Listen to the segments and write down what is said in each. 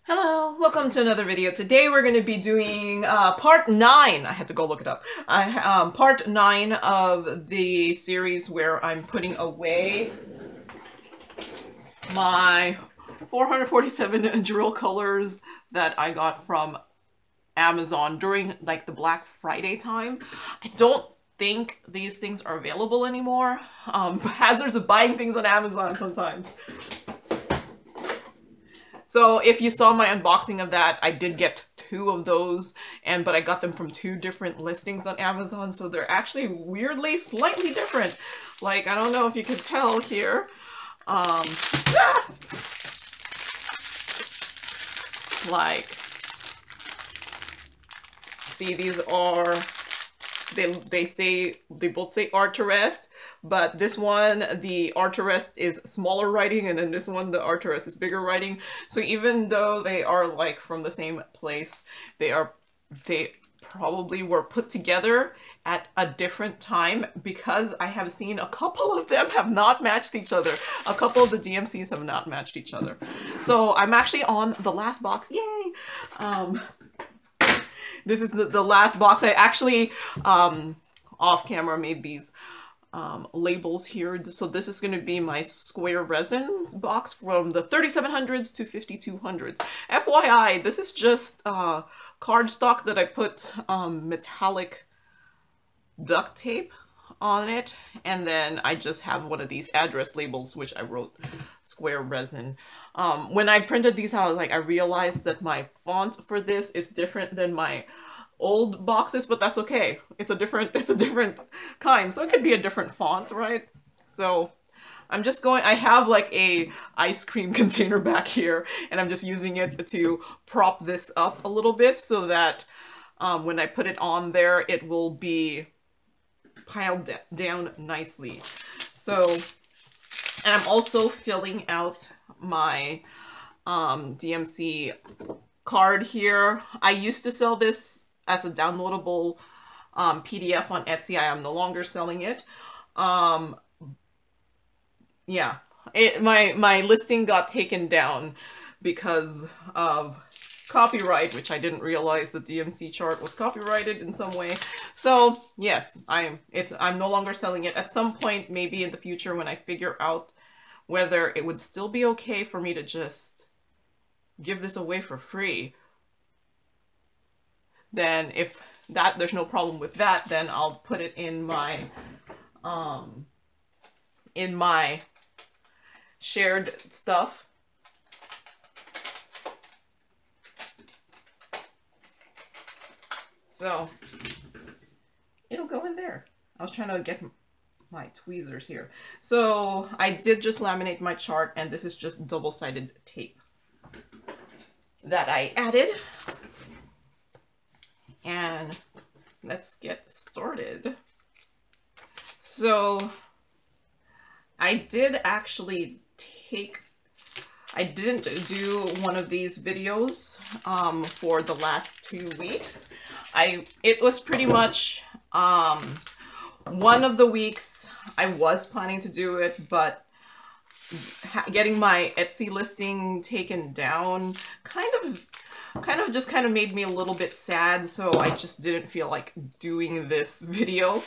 Hello, welcome to another video. Today we're going to be doing part 9. I had to go look it up. Part 9 of the series where I'm putting away my 447 drill colors that I got from Amazon during like the Black Friday time. I don't think these things are available anymore. Hazards of buying things on Amazon sometimes. So if you saw my unboxing of that, I did get 2 of those, but I got them from 2 different listings on Amazon, so they're actually weirdly slightly different. Like, I don't know if you can tell here. Like, see, these are, they both say art to rest, but this one, the art to rest is smaller writing, and then this one, the art to rest is bigger writing. So even though they are like from the same place, they probably were put together at a different time, because I have seen a couple of them have not matched each other. A couple of the DMCs have not matched each other. So I'm actually on the last box. Yay! This is the last box. I actually, off camera, made these labels here. So this is going to be my square resin box from the 3700s to 5200s. FYI, this is just cardstock that I put metallic duct tape on it, and then I just have one of these address labels which I wrote square resin. When I printed these out, I realized that my font for this is different than my old boxes, but that's okay. It's a different kind, so it could be a different font, right? So I'm just going, I have like a ice cream container back here, and I'm just using it to prop this up a little bit so that when I put it on there, it will be piled down nicely. So, and I'm also filling out my DMC card here. I used to sell this as a downloadable PDF on Etsy. I am no longer selling it. Yeah, my listing got taken down because of copyright, which I didn't realize the DMC chart was copyrighted in some way. So yes, I'm no longer selling it. At some point, maybe in the future, when I figure out whether it would still be okay for me to just give this away for free, then if there's no problem with that, then I'll put it in my shared stuff. So it'll go in there. I was trying to get my tweezers here. So I did just laminate my chart, and this is just double-sided tape that I added. And let's get started. So I did actually I didn't do one of these videos for the last 2 weeks. It was pretty much one of the weeks I was planning to do it, but getting my Etsy listing taken down kind of made me a little bit sad, so I just didn't feel like doing this video.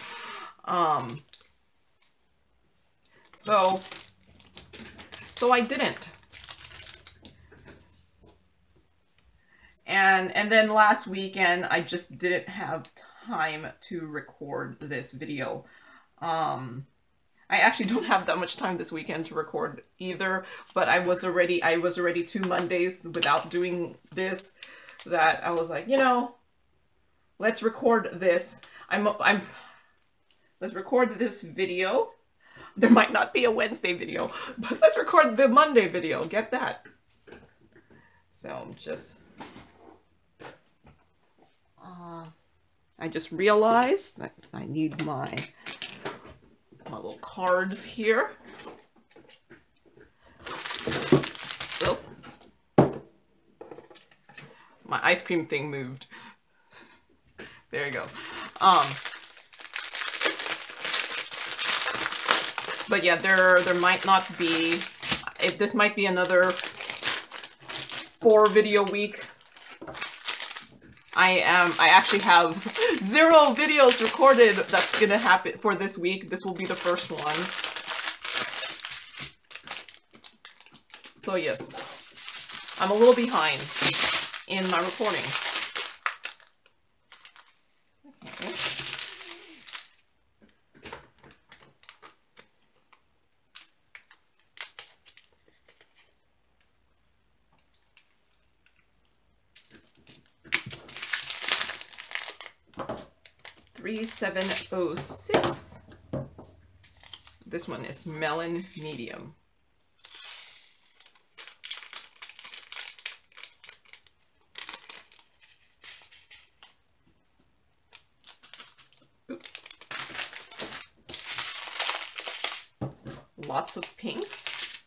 So I didn't. And then last weekend, I just didn't have time to record this video. I actually don't have that much time this weekend to record either, but I was already 2 Mondays without doing this, that I was like, you know, let's record this. Let's record this video. There might not be a Wednesday video, but let's record the Monday video. Get that? So I just realized that I need my little cards here. Oh, my ice cream thing moved. There you go. But yeah, there might not be. This might be another 4-video week. I actually have 0 videos recorded that's gonna happen for this week. This will be the first one. So yes, I'm a little behind in my recording. Okay. 3706. This one is melon medium. Lots of pinks.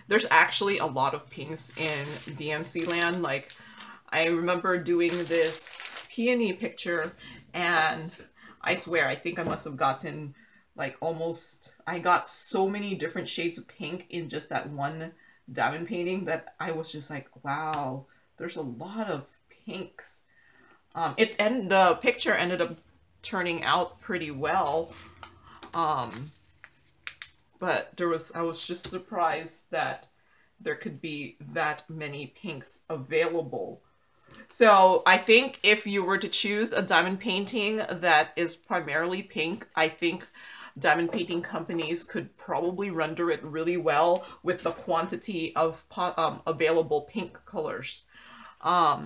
There's actually a lot of pinks in DMC land. Like, I remember doing this peony picture, and I swear, I think I must have gotten like I got so many different shades of pink in just that one diamond painting that I was just like, wow, there's a lot of pinks. The picture ended up turning out pretty well. But I was just surprised that there could be that many pinks available. So I think if you were to choose a diamond painting that is primarily pink, I think diamond painting companies could probably render it really well with the quantity of available pink colors. I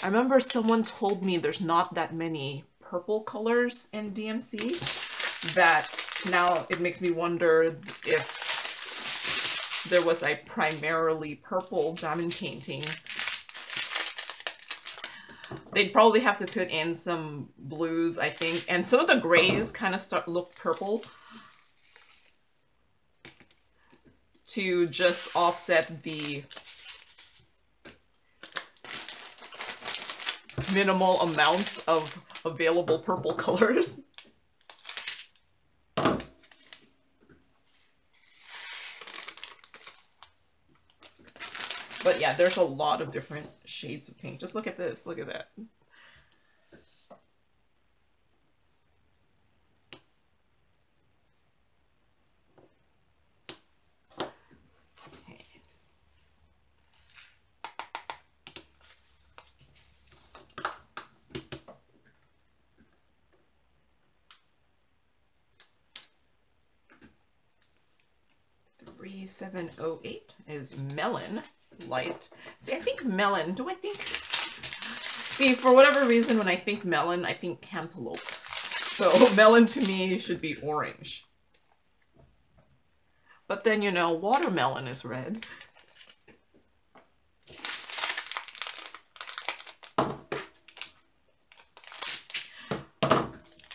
remember someone told me there's not that many purple colors in DMC, that now it makes me wonder if there was a primarily purple diamond painting. They'd probably have to put in some blues, I think, and some of the grays kind of look purple to just offset the minimal amounts of available purple colors. But yeah, there's a lot of different shades of pink. Just look at this. Look at that. Okay. $3708 is melon. Light. See, I think melon. See, for whatever reason, when I think melon, I think cantaloupe. So melon to me should be orange. But then, you know, watermelon is red.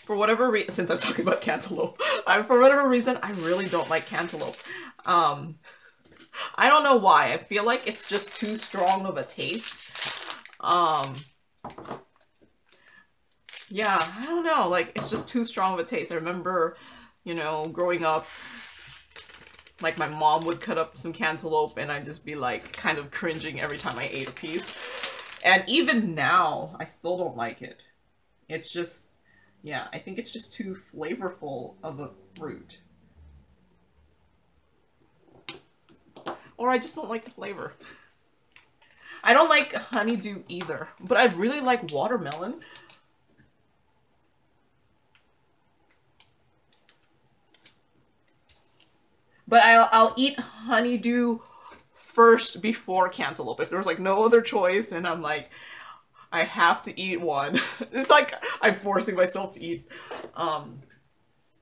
For whatever reason, since I'm talking about cantaloupe, for whatever reason, I really don't like cantaloupe. I don't know why. I feel like it's just too strong of a taste. Yeah, I don't know. Like, it's just too strong of a taste. I remember, you know, growing up, like, my mom would cut up some cantaloupe and I'd just be, like, kind of cringing every time I ate a piece. And even now, I still don't like it. It's just, yeah, I think it's just too flavorful of a fruit. Or I just don't like the flavor. I don't like honeydew either, but I really like watermelon. But I'll eat honeydew first before cantaloupe. If there's like no other choice and I'm like, I have to eat one. It's like I'm forcing myself to eat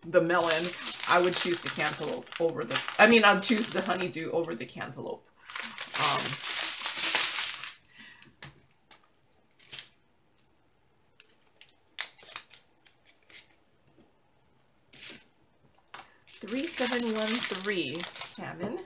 the melon. I would choose the cantaloupe over the, I'd choose the honeydew over the cantaloupe. $3713 salmon.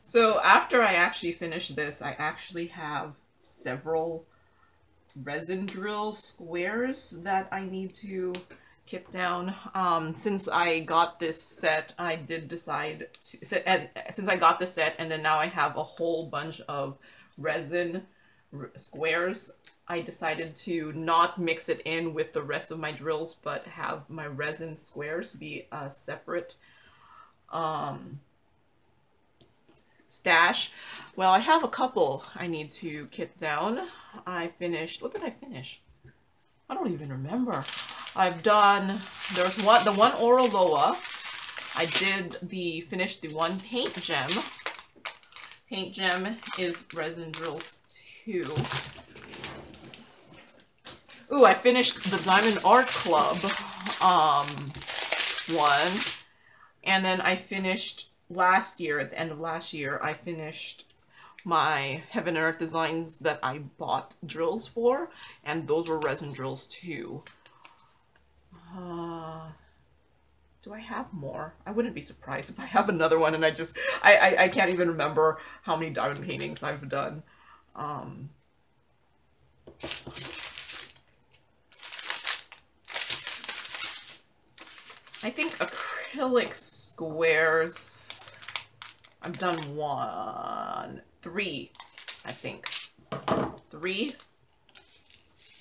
So after I actually finish this, I actually have several resin drill squares that I need to kit down. Since I got this set, I did decide to, and since I got the set, and then now I have a whole bunch of resin squares, I decided to not mix it in with the rest of my drills, but have my resin squares be a separate stash. Well, I have a couple I need to kit down. I finished, what did I finish? I don't even remember. I've done, there's one, the one Oroloa. I did finished the one paint gem. Paint gem is resin drills too. Ooh, I finished the Diamond Art Club one. And then I finished last year, at the end of last year, I finished my Heaven and Earth designs that I bought drills for, and those were resin drills too. Do I have more? I wouldn't be surprised if I have another one and I can't even remember how many diamond paintings I've done. I think acrylic squares, I've done three, I think. 3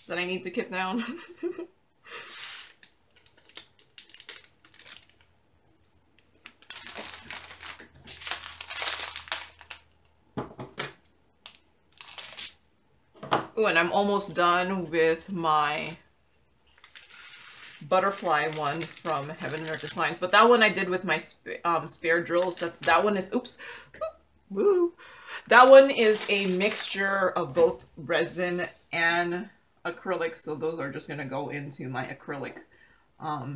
that I need to kit down. Ooh, and I'm almost done with my butterfly one from Heaven and Earth Designs, but that one I did with my spare drills. That one is, oops, woo. That one is a mixture of both resin and acrylic, so those are just gonna go into my acrylic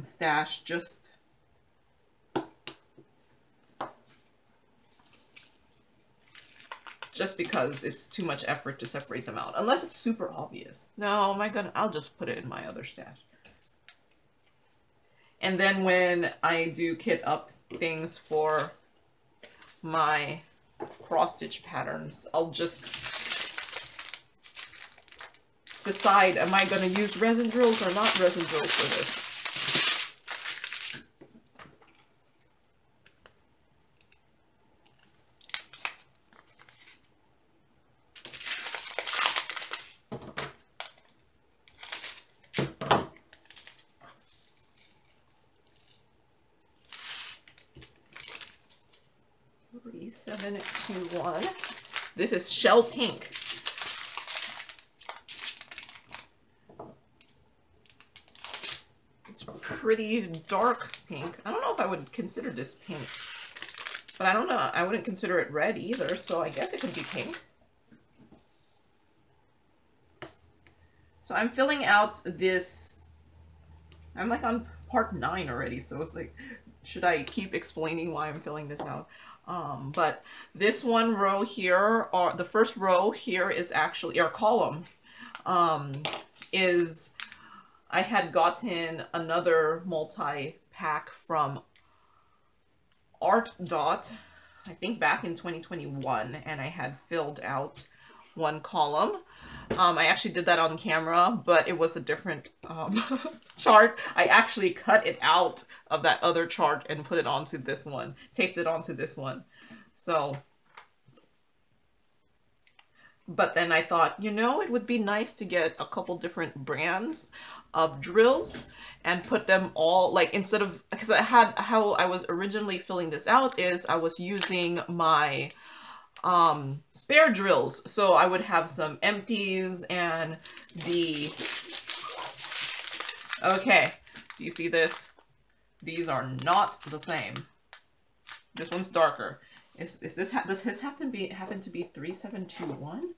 stash. Just because it's too much effort to separate them out, unless it's super obvious. No, I'll just put it in my other stash. And then when I do kit up things for my cross-stitch patterns, I'll just decide, am I going to use resin drills or not resin drills for this? This is Shell Pink. It's pretty dark pink. I don't know if I would consider this pink, but I don't know. I wouldn't consider it red either, so I guess it could be pink. So I'm filling out this. I'm like on part 9 already, so it's like, should I keep explaining why I'm filling this out? But this one row here, or the first row here is actually, or column, is, I had gotten another multi-pack from Art Dot, I think back in 2021, and I had filled out one column. I actually did that on camera, but it was a different chart. I actually cut it out of that other chart and put it onto this one, taped it onto this one. So, but then I thought, you know, it would be nice to get a couple different brands of drills and put them all, like, instead of, because I had, how I was originally filling this out is I was using my spare drills, so I would have some empties and the, okay, do you see this? These are not the same. This one's darker. Is this, does his happen to be 3721?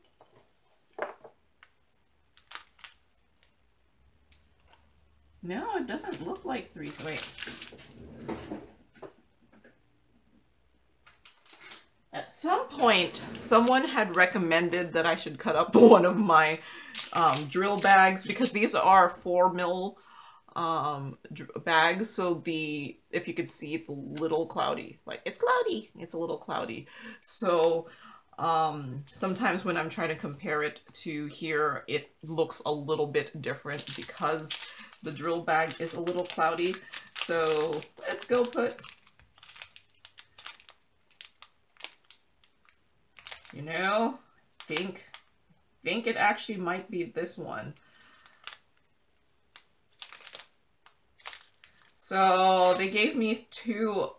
No, it doesn't look like wait. At some point, someone had recommended that I should cut up one of my drill bags, because these are 4 mil bags, so if you could see, it's a little cloudy. Like, it's cloudy. It's a little cloudy. So sometimes when I'm trying to compare it to here, it looks a little bit different because the drill bag is a little cloudy. So let's go put, you know, think it actually might be this one. So they gave me two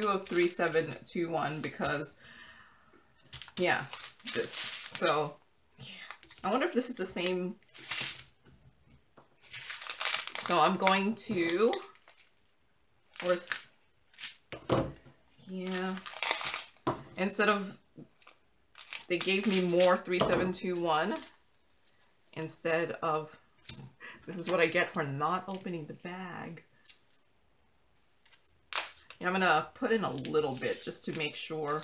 of 3721 because, yeah, this. So yeah. I wonder if this is the same. So I'm going to, yeah, instead of, they gave me more 3721 instead of, this is what I get for not opening the bag. And I'm gonna put in a little bit just to make sure.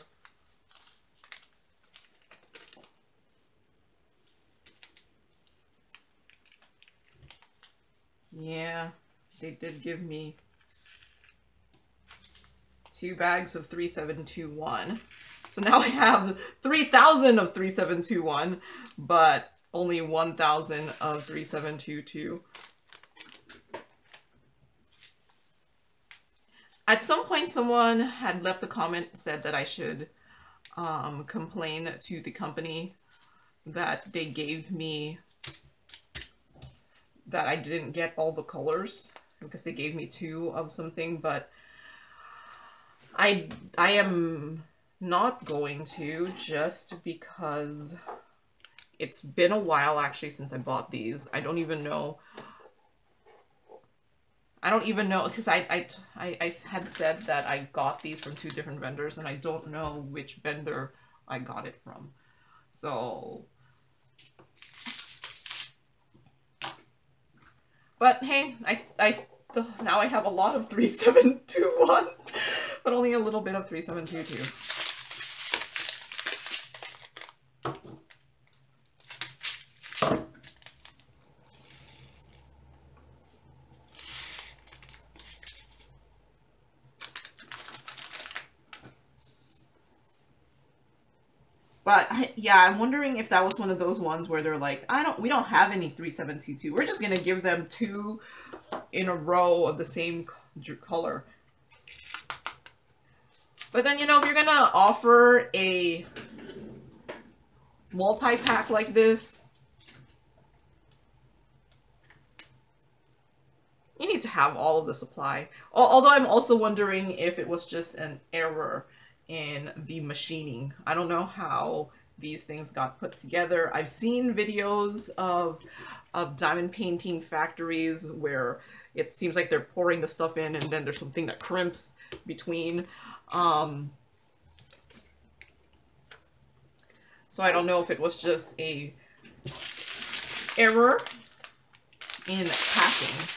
Yeah, they did give me 2 bags of 3721. So now I have 3,000 of 3721, but only 1,000 of 3722. At some point, someone had left a comment, said that I should complain to the company that they gave me, that I didn't get all the colors because they gave me 2 of something, but I am not going to, just because it's been a while actually since I bought these. I don't even know because I had said that I got these from 2 different vendors, and I don't know which vendor I got it from. So, but hey, I still, now I have a lot of 3721, but only a little bit of 3722. But yeah, I'm wondering if that was one of those ones where they're like, we don't have any 3722. We're just gonna give them 2 in a row of the same color. But then, you know, if you're gonna offer a multi-pack like this, you need to have all of the supply. Although I'm also wondering if it was just an error in the machining. I don't know how these things got put together. I've seen videos of diamond painting factories where it seems like they're pouring the stuff in and then there's something that crimps between. So I don't know if it was just a error in packing.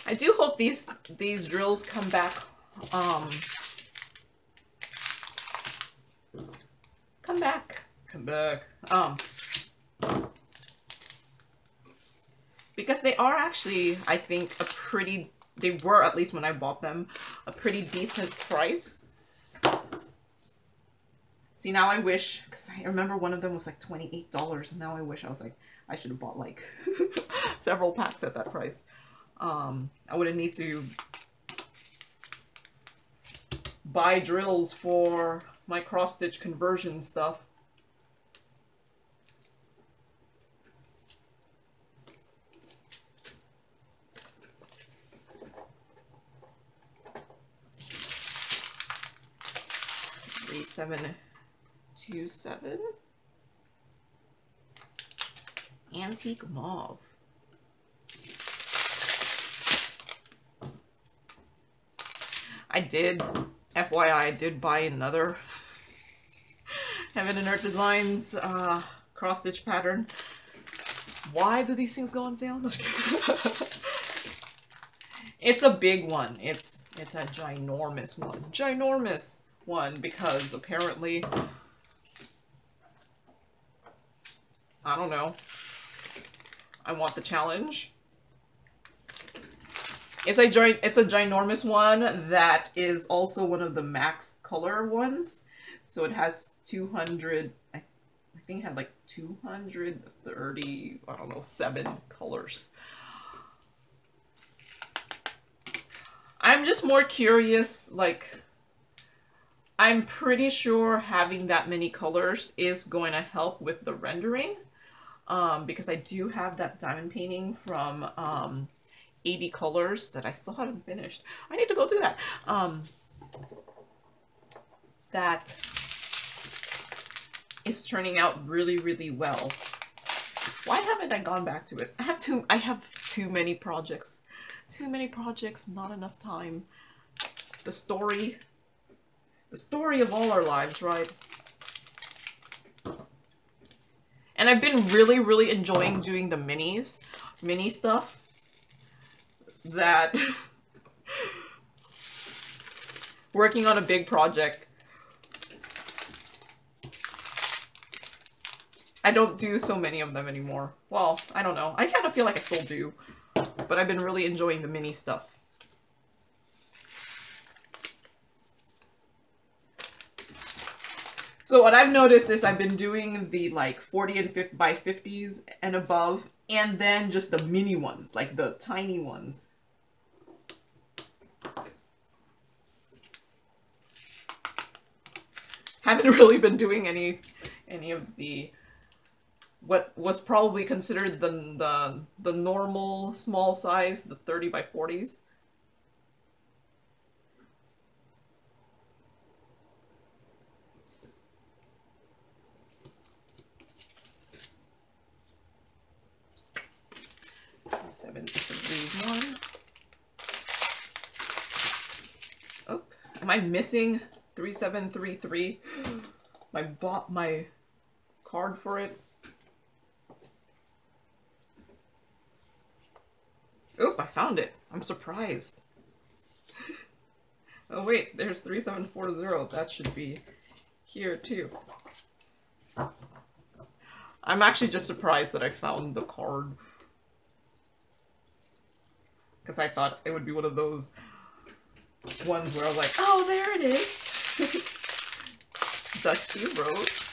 I do hope these drills come back, come back, because they are actually, I think, they were, at least when I bought them, a pretty decent price. See, now I wish, because I remember one of them was like $28, and now I wish I was like, I should have bought like several packs at that price. I wouldn't need to buy drills for my cross-stitch conversion stuff. $3727 Antique Mauve. I did, FYI, I did buy another Heaven and Earth Designs cross stitch pattern. Why do these things go on sale? It's a big one. It's a ginormous one. Ginormous one, because apparently, I don't know, I want the challenge. It's a ginormous one that is also one of the max color ones. So it has 200, I think it had like 230, I don't know, 7 colors. I'm just more curious, like, I'm pretty sure having that many colors is going to help with the rendering, because I do have that diamond painting from 80 colors that I still haven't finished. I need to go do that. That is turning out really, really well. Why haven't I gone back to it? I have too many projects. Too many projects, not enough time. The story of all our lives, right? And I've been really, really enjoying doing the mini stuff. That working on a big project, I don't do so many of them anymore. Well, I don't know. I kind of feel like I still do, but I've been really enjoying the mini stuff. So what I've noticed is I've been doing the like 40 and 50 by 50s and above, and then just the mini ones, like the tiny ones. Haven't really been doing any of the what was probably considered the normal small size, the 30 by 40s. Seven, 3, 1. Oh, am I missing 3733? My card for it. Oop, I found it. I'm surprised. Oh wait, there's 3740. That should be here too. I'm actually just surprised that I found the card, because I thought it would be one of those ones where I was like, oh, there it is. Dusty Rose.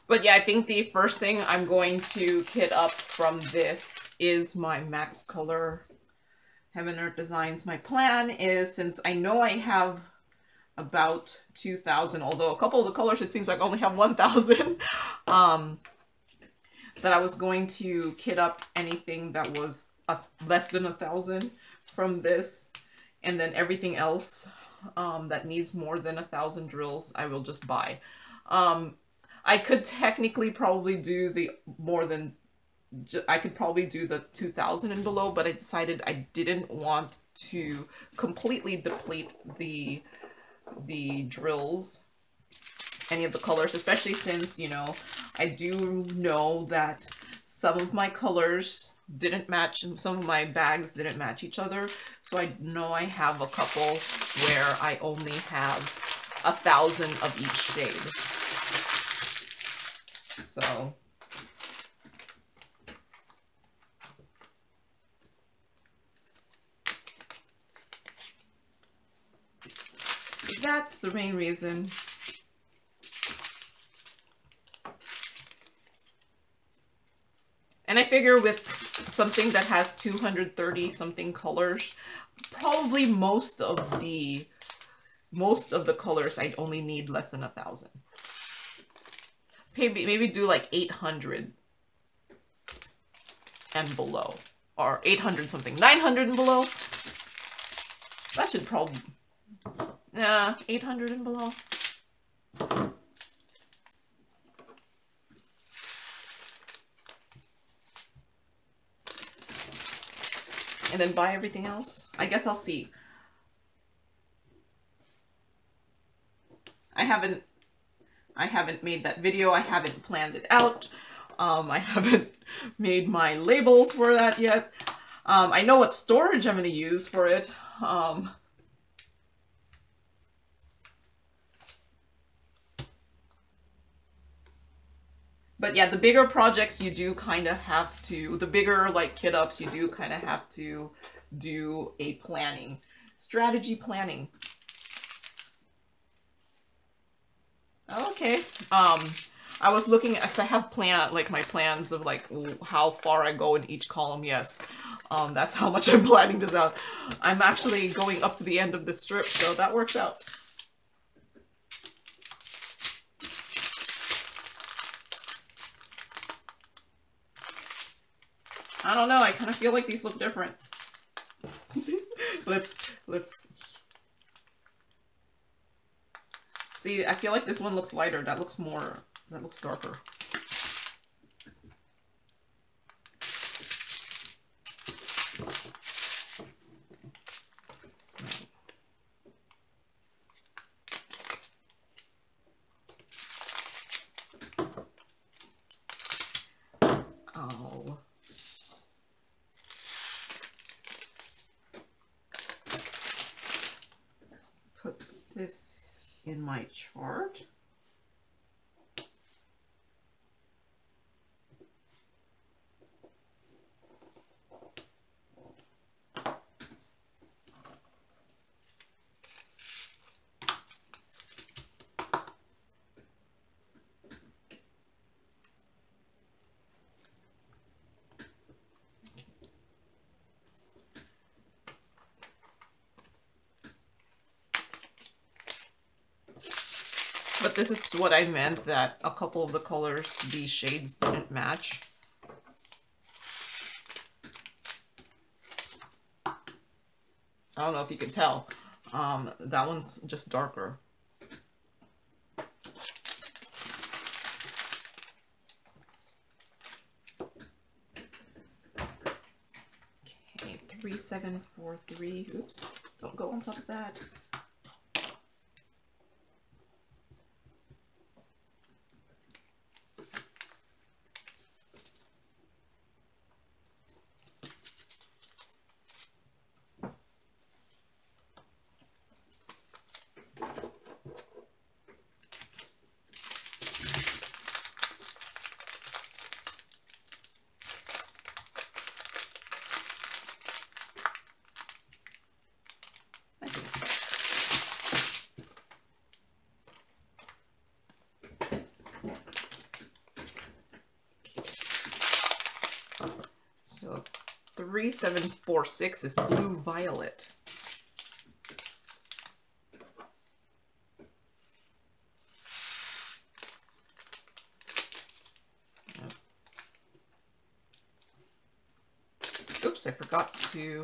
But yeah, I think the first thing I'm going to kit up from this is my Max Color Heaven Earth Designs. My plan is, since I know I have about 2,000, although a couple of the colors it seems like I only have 1,000, that I was going to kit up anything that was less than 1,000 from this, and then everything else that needs more than 1,000 drills I will just buy. I could technically probably do the I could probably do the 2,000 and below, but I decided I didn't want to completely deplete the drills, any of the colors, especially since, you know, I do know that some of my colors didn't match, and some of my bags didn't match each other. So I know I have a couple where I only have 1,000 of each shade. So that's the main reason. And I figure with something that has 230 something colors, probably most of the colors I'd only need less than 1,000. Maybe do like 800 and below, or 800 something, 900 and below. That should probably, 800 and below. And then buy everything else. I guess I'll see. I haven't made that video. I haven't planned it out. I haven't made my labels for that yet. I know what storage I'm going to use for it. But yeah, the bigger projects you do kind of have to, the bigger like kit ups, you do kind of have to do a planning, strategy planning. Okay. I was looking, because I have my plans of like how far I go in each column. Yes. That's how much I'm planning this out. I'm actually going up to the end of this strip, so that works out. I don't know, I kind of feel like these look different. Let's see, I feel like this one looks lighter. That looks darker. I'll put this in my chart. But this is what I meant, that a couple of the colors, these shades didn't match. I don't know if you can tell. That one's just darker. Okay, 3743. Oops, don't go on top of that. So 3746 is blue violet. Oops, I forgot to...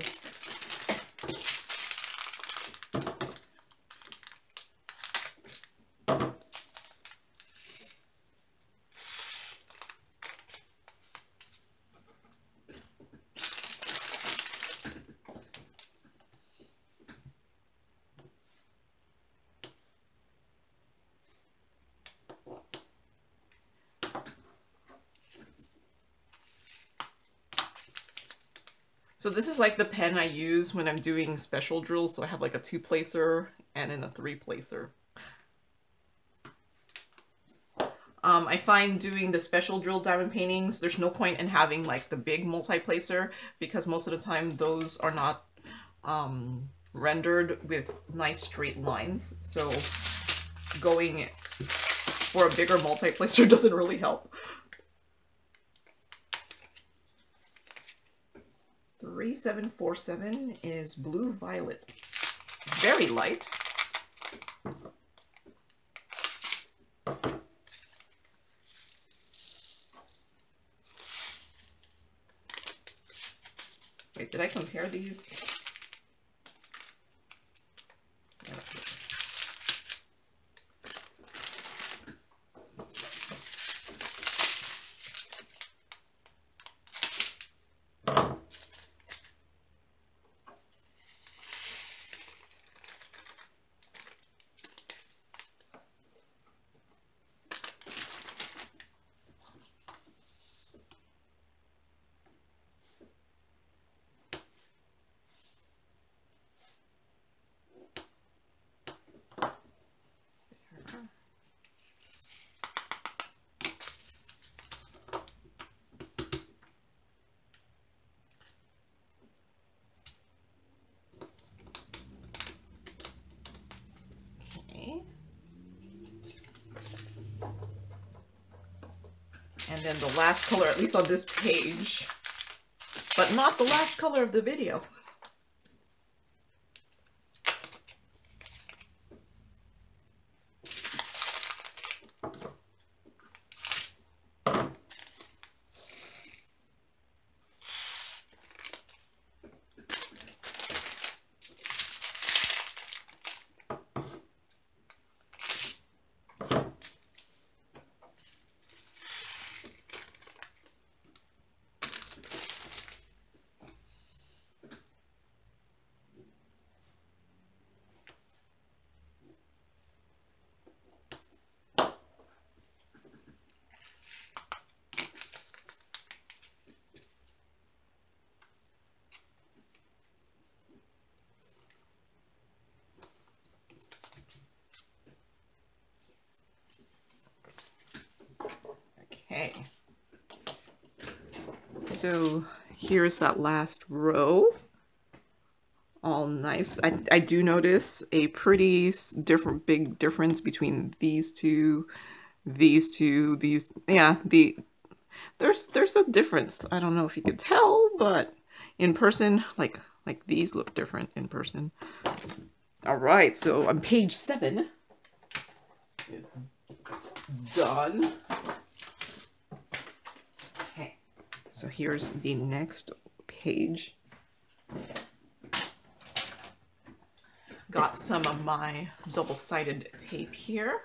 So this is like the pen I use when I'm doing special drills. So I have like a 2-placer and then a 3-placer. I find doing the special drill diamond paintings, there's no point in having like the big multi-placer, because most of the time those are not rendered with nice straight lines. So going for a bigger multi-placer doesn't really help. 3747 is blue violet. Very light. Wait, did I compare these? And then the last color, at least on this page, but not the last color of the video. Okay, so here's that last row. All nice. I do notice a pretty big difference between these two, these, yeah, there's a difference. I don't know if you could tell, but in person, like these look different in person. All right, so on page 7 is done. Okay, so here's the next page. Got some of my double-sided tape here.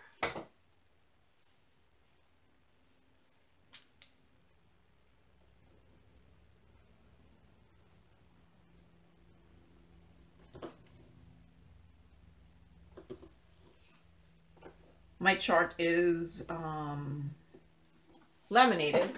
My chart is laminated.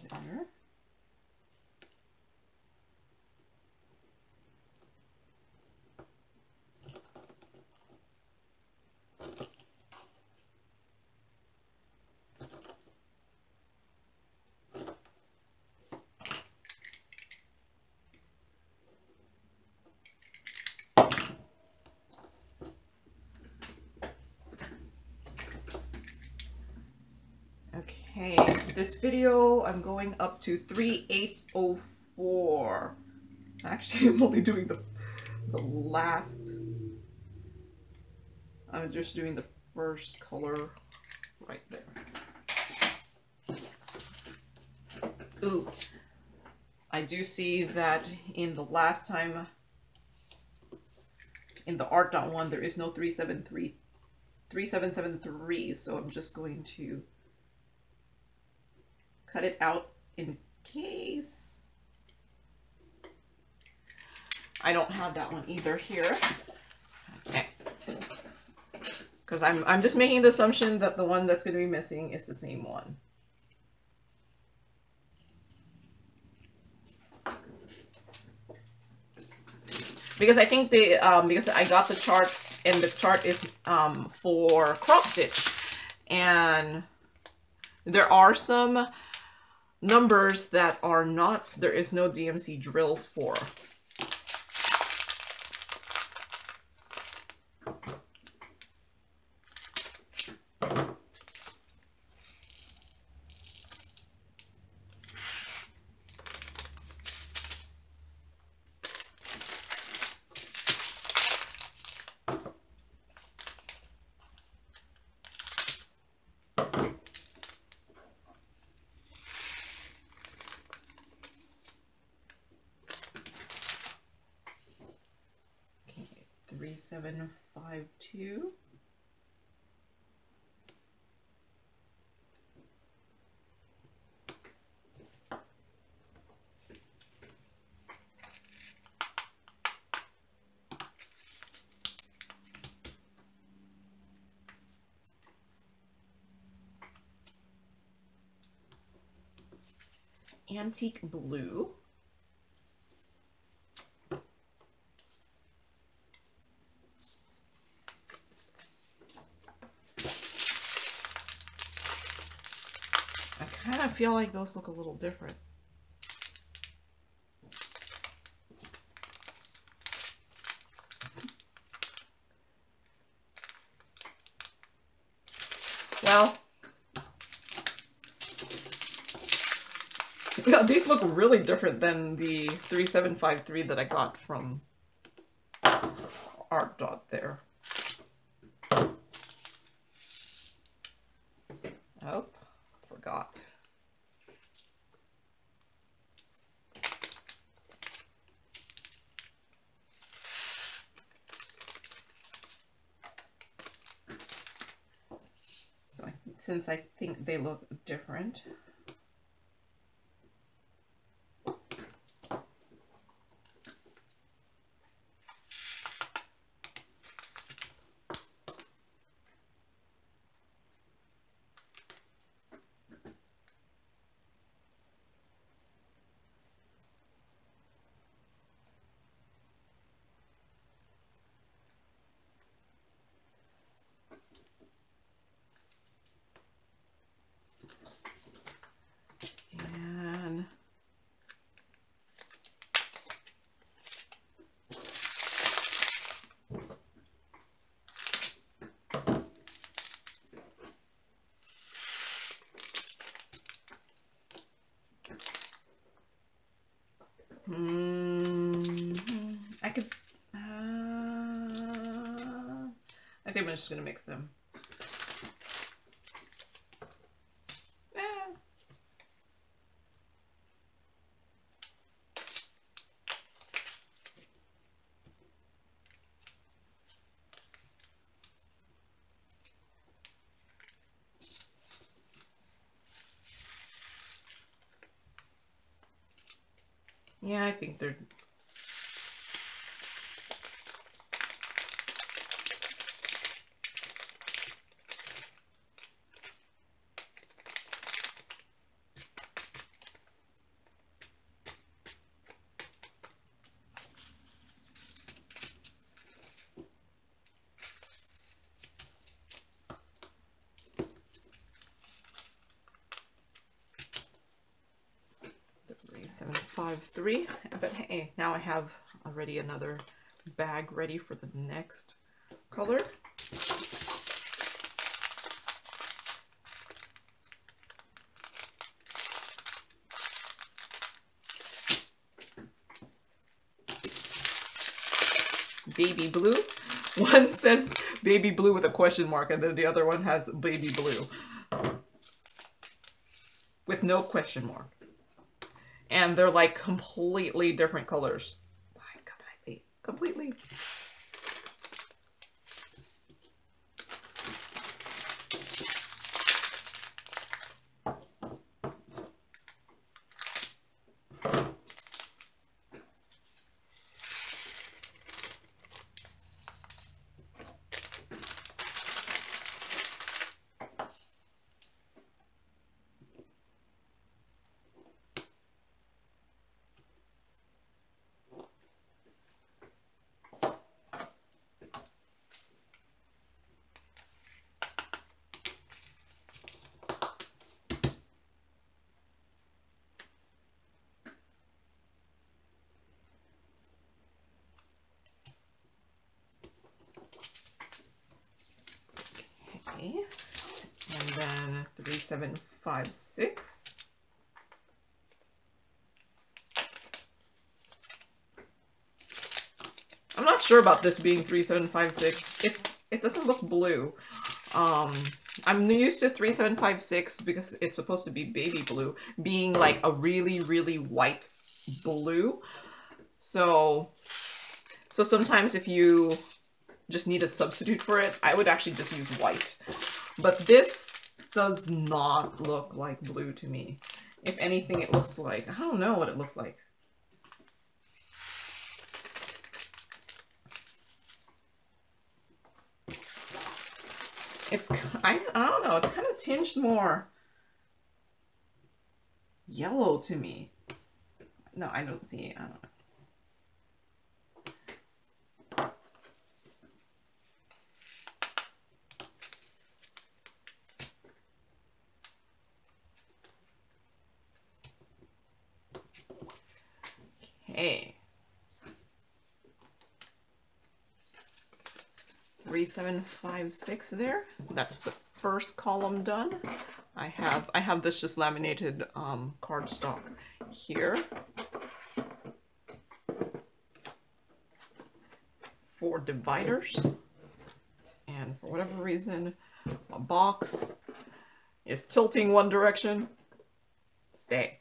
There. Okay, this video I'm going up to 3804. Actually, I'm only doing the last. I'm just doing the first color right there. Ooh, I do see that in the last time in the art.1 there is no 3773, so I'm just going to cut it out in case. I don't have that one either here. Okay. Because I'm just making the assumption that the one that's going to be missing is the same one. Because I think they, because I got the chart, and the chart is for cross stitch, and there are some numbers that are not, there is no DMC drill for. 3752. Antique blue. I kind of feel like those look a little different. Well, yeah, these look really different than the 3753 that I got from Art Dot there. Oh, forgot. So since I think they look different, I could, I think I'm just gonna mix them. Yeah, I think they're... .753, but hey, now I have already another bag ready for the next color. Baby blue. One says baby blue with a question mark, and then the other one has baby blue with no question mark. And they're like completely different colors. Like completely. And then 3756. I'm not sure about this being 3756. It doesn't look blue. I'm used to 3756 because it's supposed to be baby blue, being like a really, really white blue. So sometimes if you just need a substitute for it, I would actually just use white. But this does not look like blue to me. If anything, it looks like, I don't know what it looks like. It's, I don't know, it's kind of tinged more yellow to me. No, I don't see, I don't know. Okay. 3756 there. That's the first column done. I have this just laminated cardstock here. 4 dividers. And for whatever reason, my box is tilting one direction. Stay.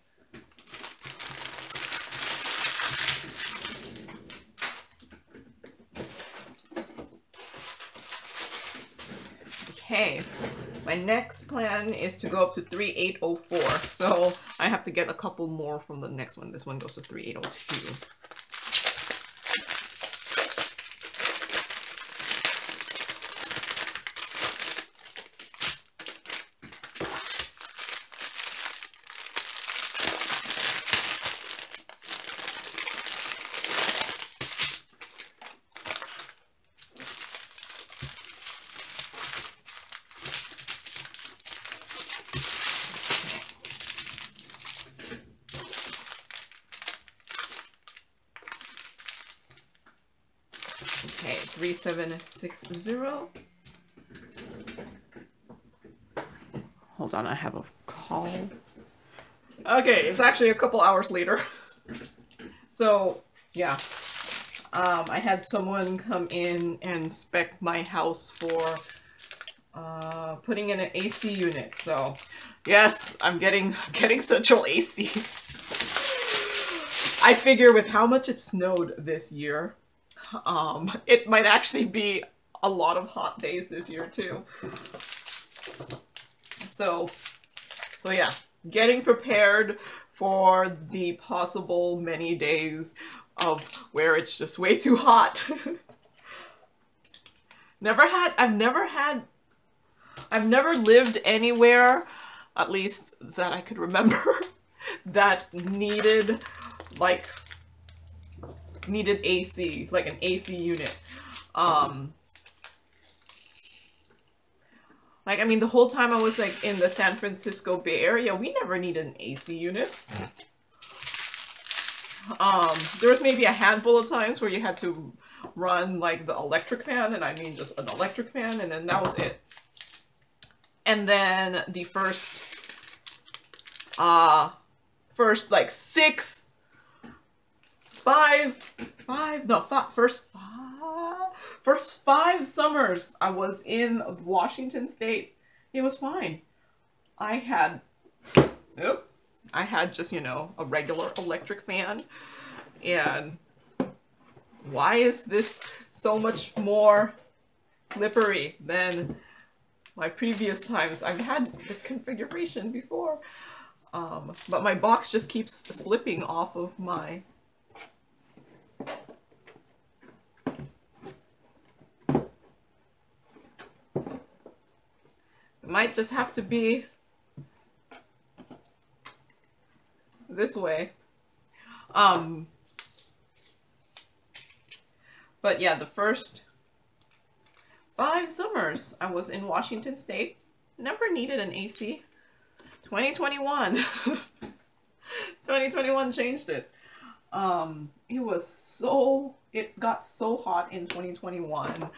Okay, my next plan is to go up to 3804, so I have to get a couple more from the next one. This one goes to 3802. Okay, 3760. Hold on, I have a call. Okay, it's actually a couple hours later. So, yeah. I had someone come in and spec my house for putting in an AC unit. So, yes, I'm getting central AC. I figure with how much it snowed this year, it might actually be a lot of hot days this year too. So yeah, getting prepared for the possible many days of where it's just way too hot. I've never lived anywhere, at least that I could remember, that needed AC, like an AC unit. Like, I mean, the whole time I was like in the San Francisco Bay Area, we never needed an AC unit. There was maybe a handful of times where you had to run like the electric fan, and I mean just an electric fan, and then that was it. And then the first like first five summers I was in Washington State, it was fine. I had just, you know, a regular electric fan. And why is this so much more slippery than my previous times? I've had this configuration before, but my box just keeps slipping off of my... It might just have to be this way. But yeah, the first 5 summers I was in Washington State, never needed an AC. 2021. 2021 changed it. It got so hot in 2021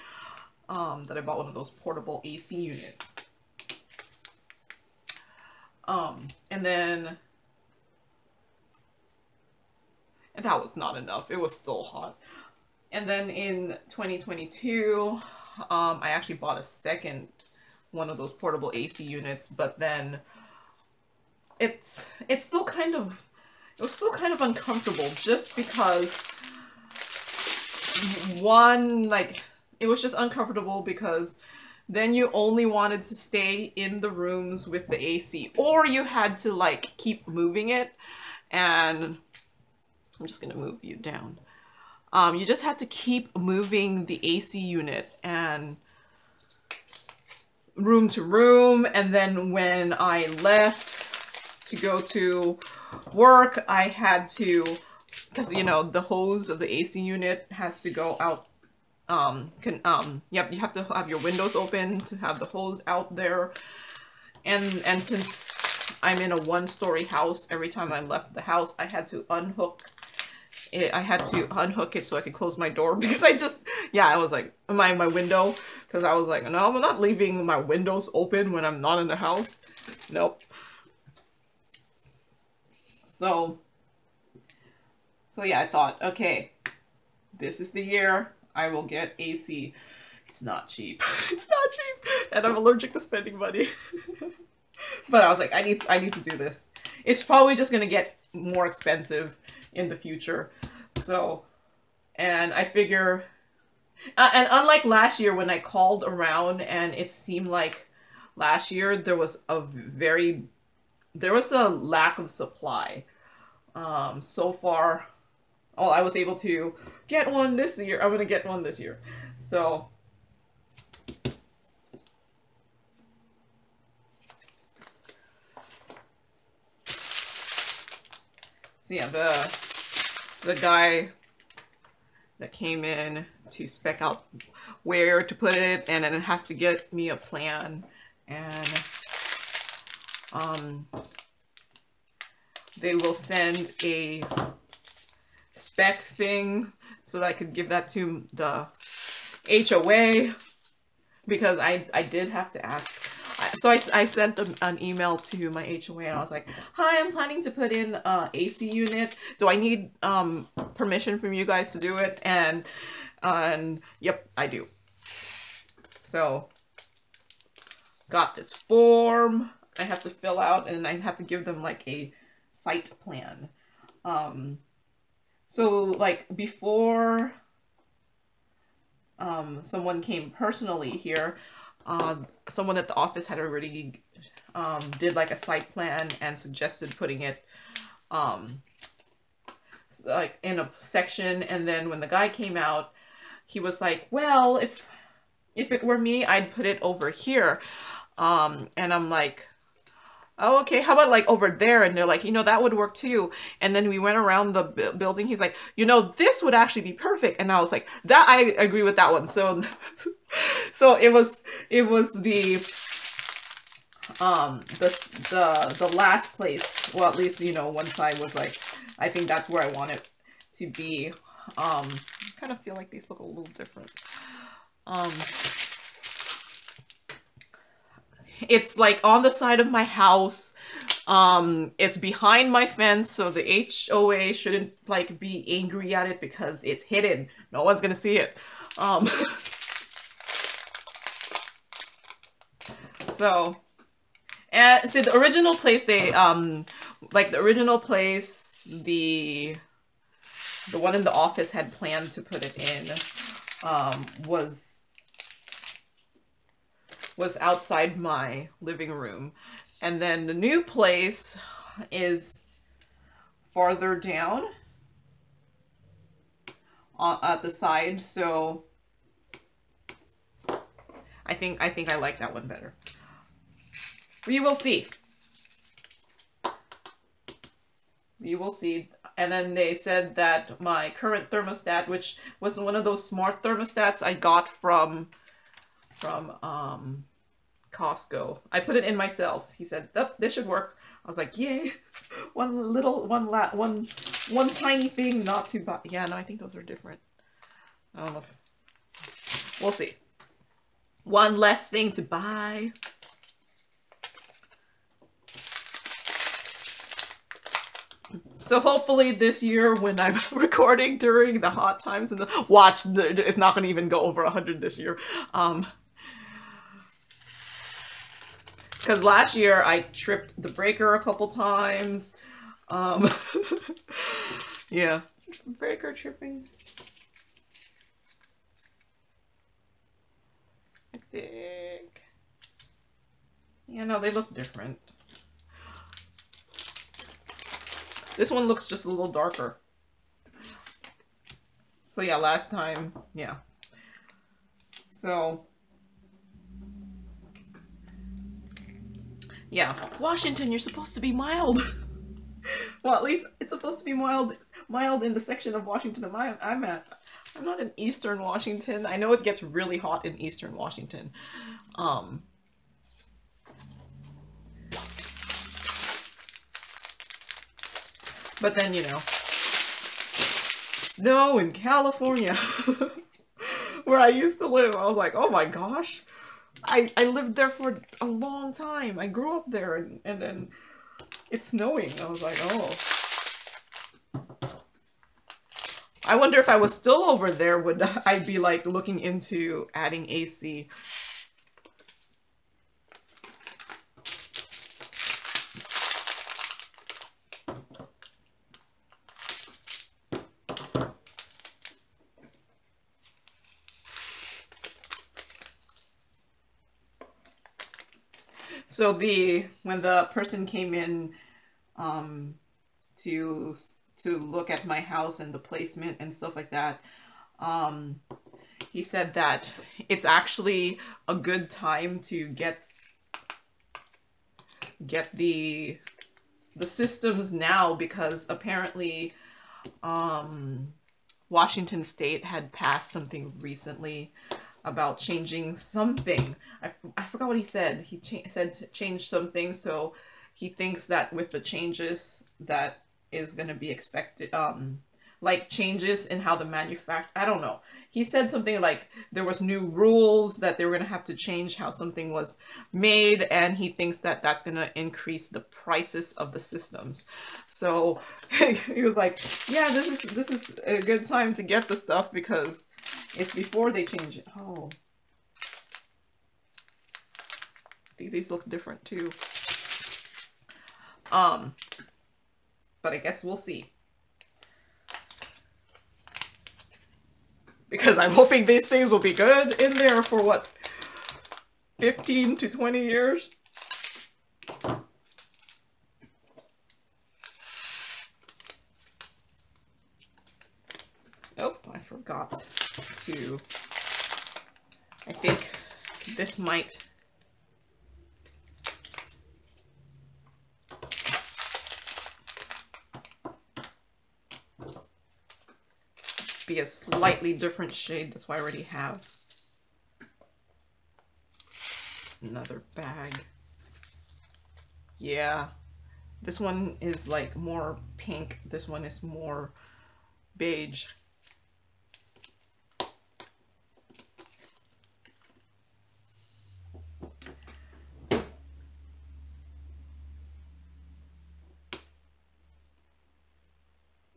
that I bought one of those portable AC units. And that was not enough. It was still hot. And then in 2022, I actually bought a second one of those portable AC units, but then it was still kind of uncomfortable, just because one, like, it was just uncomfortable because then you only wanted to stay in the rooms with the AC, or you had to like keep moving it. And I'm just gonna move you down. You just had to keep moving the AC unit and room to room. And then when I left to go to work, I had to, because you know the hose of the AC unit has to go out. You have to have your windows open to have the hose out there. And since I'm in a one-story house, every time I left the house, I had to unhook it. I had to unhook it so I could close my door because I was like, my window, because I was like, no, I'm not leaving my windows open when I'm not in the house. Nope. So yeah, I thought, okay, this is the year I will get AC. It's not cheap. It's not cheap. And I'm allergic to spending money. But I was like, I need to do this. It's probably just going to get more expensive in the future. So, and I figure, and unlike last year when I called around and it seemed like last year there was a lack of supply. So far, I was able to get one this year. I'm going to get one this year. So yeah, the guy that came in to spec out where to put it, and then it has to get me a plan, and they will send a spec thing so that I could give that to the HOA, because I did have to ask. So I sent an email to my HOA and I was like, hi, I'm planning to put in a AC unit. Do I need permission from you guys to do it? And yep, I do. So got this form I have to fill out, and I have to give them like a site plan. So like before someone came personally here, someone at the office had already did like a site plan and suggested putting it like in a section. And then when the guy came out, he was like, well, if it were me, I'd put it over here. And I'm like, oh, okay, how about like over there? And they're like, you know, that would work too. And then we went around the building. He's like, you know, this would actually be perfect. And I was like, that, I agree with that one. So, so it was the last place. Well, at least, you know, one side was like, I think that's where I want it to be. I kind of feel like these look a little different. It's like on the side of my house. It's behind my fence, so the HOA shouldn't like be angry at it because it's hidden. No one's gonna see it. So, and see, the original place they like the original place, the one in the office had planned to put it in was outside my living room. And then the new place is farther down at the side. So I think I like that one better. We will see. We will see. And then they said that my current thermostat, which was one of those smart thermostats I got from Costco. I put it in myself. He said, oh, this should work. I was like, yay. One tiny thing not to buy. Yeah, no, I think those are different. I don't know if, we'll see. One less thing to buy. So hopefully this year when I'm recording during the hot times and the watch, it's not going to even go over 100 this year. Because last year I tripped the breaker a couple times. Yeah, breaker tripping. thick. Yeah, no, they look different. This one looks just a little darker. So yeah, last time, yeah. So, yeah, Washington, you're supposed to be mild. Well, at least it's supposed to be mild in the section of Washington I'm at. I'm not in Eastern Washington. I know it gets really hot in Eastern Washington. But then, you know, snow in California, where I used to live. I was like, oh my gosh. I lived there for a long time. I grew up there, and then it's snowing. I was like, oh. I wonder if I was still over there, would I be like looking into adding AC? So when the person came in to look at my house and the placement and stuff like that, he said that it's actually a good time to get the systems now, because apparently Washington State had passed something recently about changing something. I forgot what he said. He said to change something, so he thinks that with the changes that is going to be expected, like changes in how the I don't know. He said something like there was new rules that they were going to have to change how something was made, and he thinks that that's going to increase the prices of the systems. So he was like, yeah, this is a good time to get the stuff because it's before they change it. Oh. I think these look different too. But I guess we'll see. Because I'm hoping these things will be good in there for what, 15 to 20 years? Oh, I forgot to, I think this might be a slightly different shade. That's why I already have another bag. Yeah, this one is like more pink. This one is more beige.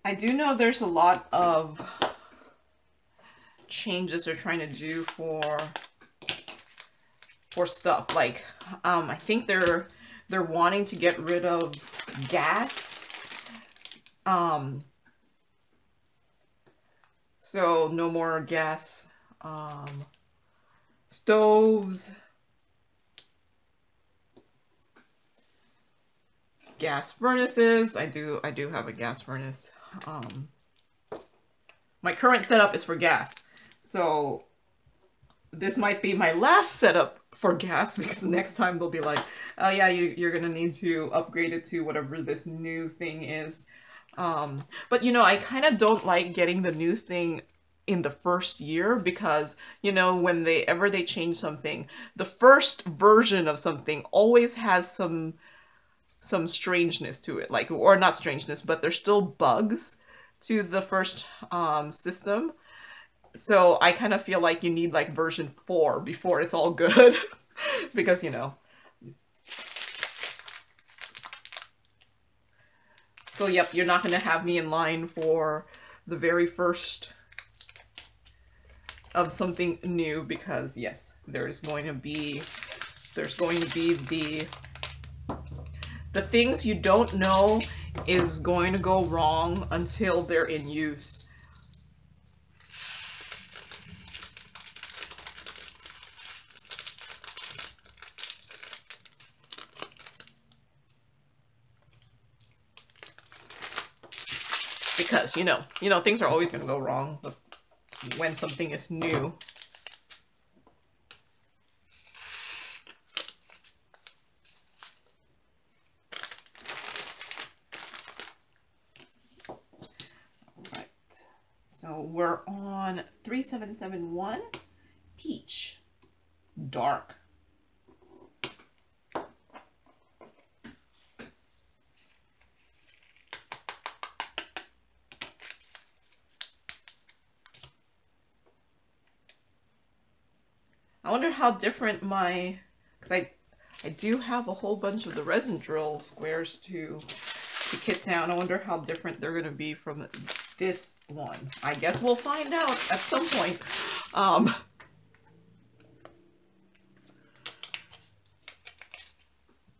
I do know there's a lot of changes they're trying to do for stuff like I think they're wanting to get rid of gas, so no more gas stoves, gas furnaces. I do have a gas furnace. My current setup is for gas, so this might be my last setup for gas, because the next time they'll be like, oh yeah, you're gonna need to upgrade it to whatever this new thing is. But you know, I kind of don't like getting the new thing in the first year, because you know, when they change something, the first version of something always has some strangeness to it, like, or not strangeness, but there's still bugs to the first system. So I kind of feel like you need like version 4 before it's all good. Because, you know. So yep, you're not going to have me in line for the very first of something new, because yes, there's going to be the things you don't know is going to go wrong until they're in use. because you know things are always going to go wrong when something is new. Alright, so we're on 3771 Peach Dark. I wonder how different because I do have a whole bunch of the resin drill squares to kit down. I wonder how different they're going to be from this one. I guess we'll find out at some point.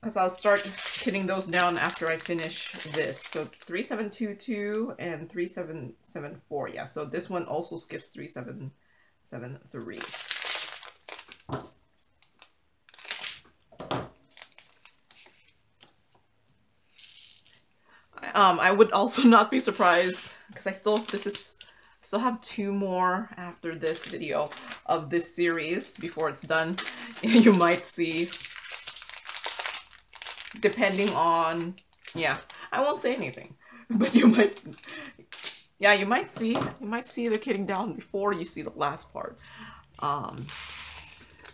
Because I'll start kitting those down after I finish this. So 3722 and 3774. Yeah, so this one also skips 3773. I would also not be surprised because I still have 2 more after this video of this series before it's done. You might see, depending on, yeah, I won't say anything, but you might see the kitting down before you see the last part.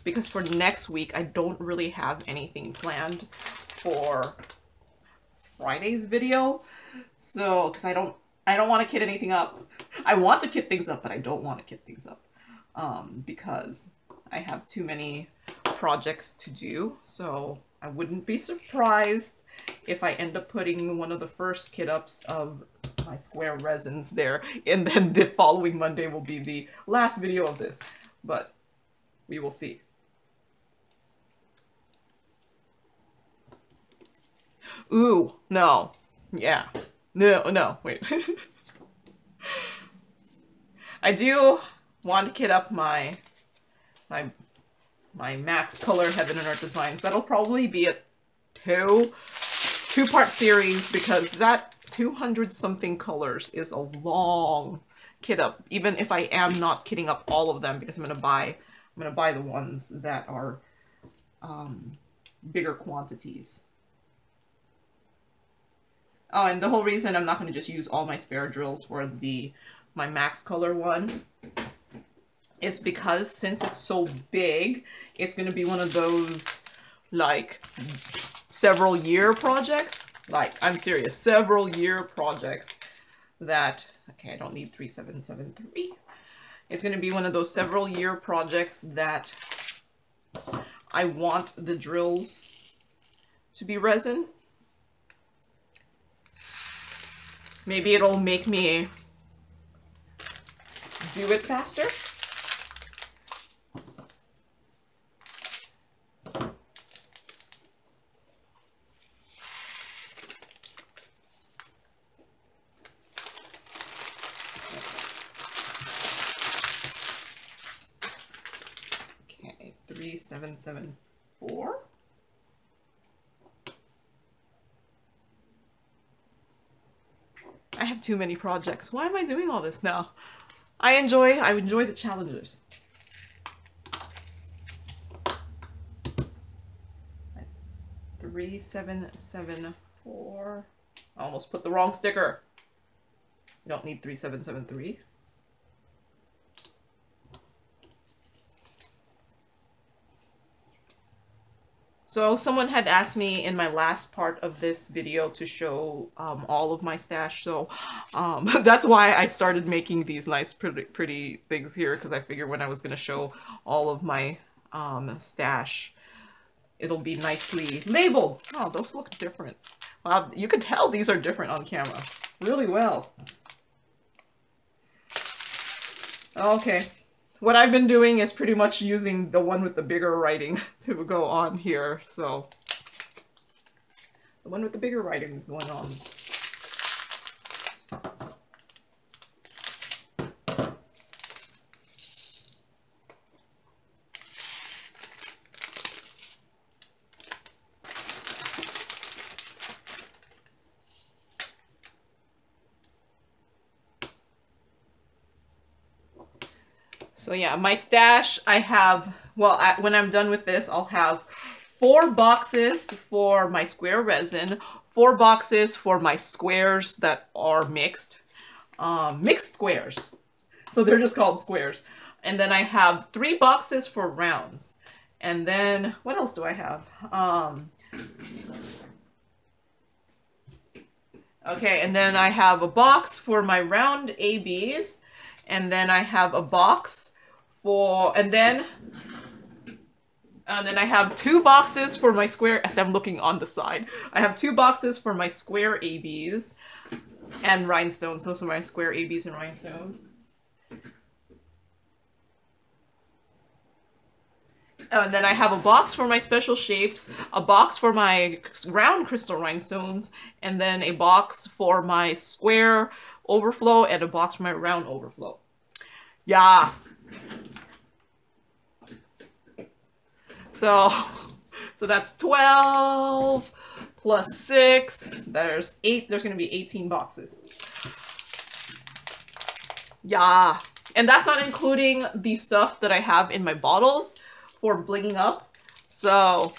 Because for next week I don't really have anything planned for Friday's video, so because I don't want to kit anything up. I want to kit things up, but I don't want to kit things up because I have too many projects to do. So I wouldn't be surprised if I end up putting one of the first kit ups of my square resins there, and then the following Monday will be the last video of this, but we will see. Ooh, no. Yeah. No, wait. I do want to kit up my Max Color Heaven and Earth designs. That'll probably be a two-part series because that 200 something colors is a long kit up, even if I am not kitting up all of them, because I'm gonna buy the ones that are bigger quantities. Oh, and the whole reason I'm not going to just use all my spare drills for my Max Color one is because since it's so big, it's going to be one of those, like, several year projects. Like, I'm serious, several year projects that, okay, I don't need 3773. It's going to be one of those several year projects that I want the drills to be resin. Maybe it'll make me do it faster. Okay, 3774. I have too many projects. Why am I doing all this now? I enjoy the challenges. 3774. I almost put the wrong sticker. You don't need 3773. So someone had asked me in my last part of this video to show all of my stash, so that's why I started making these nice pretty things here, because I figured when I was going to show all of my stash, it'll be nicely labeled. Oh, those look different. Wow, you can tell these are different on camera really well. Okay. What I've been doing is pretty much using the one with the bigger writing to go on here, so the one with the bigger writing is going on. So yeah, my stash, I have, well, when I'm done with this, I'll have 4 boxes for my square resin, 4 boxes for my squares that are mixed, mixed squares. So they're just called squares. And then I have 3 boxes for rounds. And then, what else do I have? Okay, and then I have a box for my round ABs. And then I have a box for, and then I have 2 boxes for my square, as I'm looking on the side. I have 2 boxes for my square ABs and rhinestones. Those are my square ABs and rhinestones. And then I have a box for my special shapes, a box for my round crystal rhinestones, and then a box for my square overflow and a box for my round overflow. Yeah. So that's 12 plus 6. There's 8. There's going to be 18 boxes. Yeah. And that's not including the stuff that I have in my bottles for blinging up. So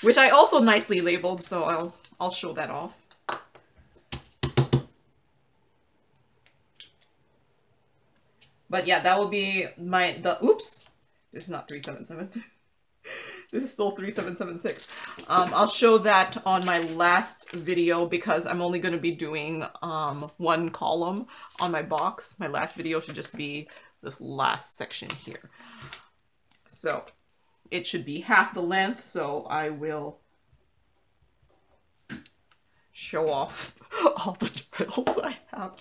which I also nicely labeled, so I'll show that off. But yeah, that will be oops, this is not 377. This is still 3776. I'll show that on my last video because I'm only going to be doing 1 column on my box. My last video should just be this last section here. So it should be half the length, so I will show off all the drills I have.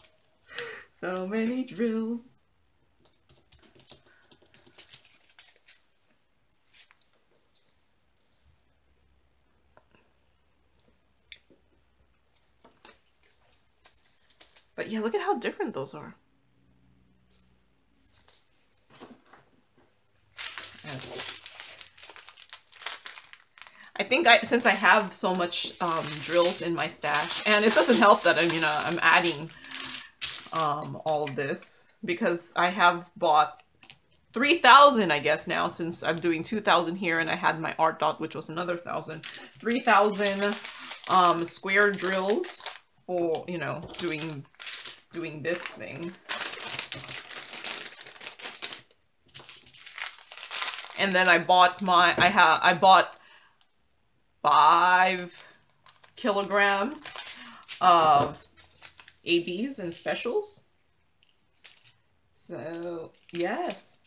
So many drills. But yeah, look at how different those are. I think since I have so much drills in my stash, and it doesn't help that I'm adding all of this because I have bought 3,000, I guess now, since I'm doing 2,000 here, and I had my art dot, which was another 1,000. 3,000 square drills for doing this thing. And then I bought I bought 5 kilograms of ABs and specials. So yes.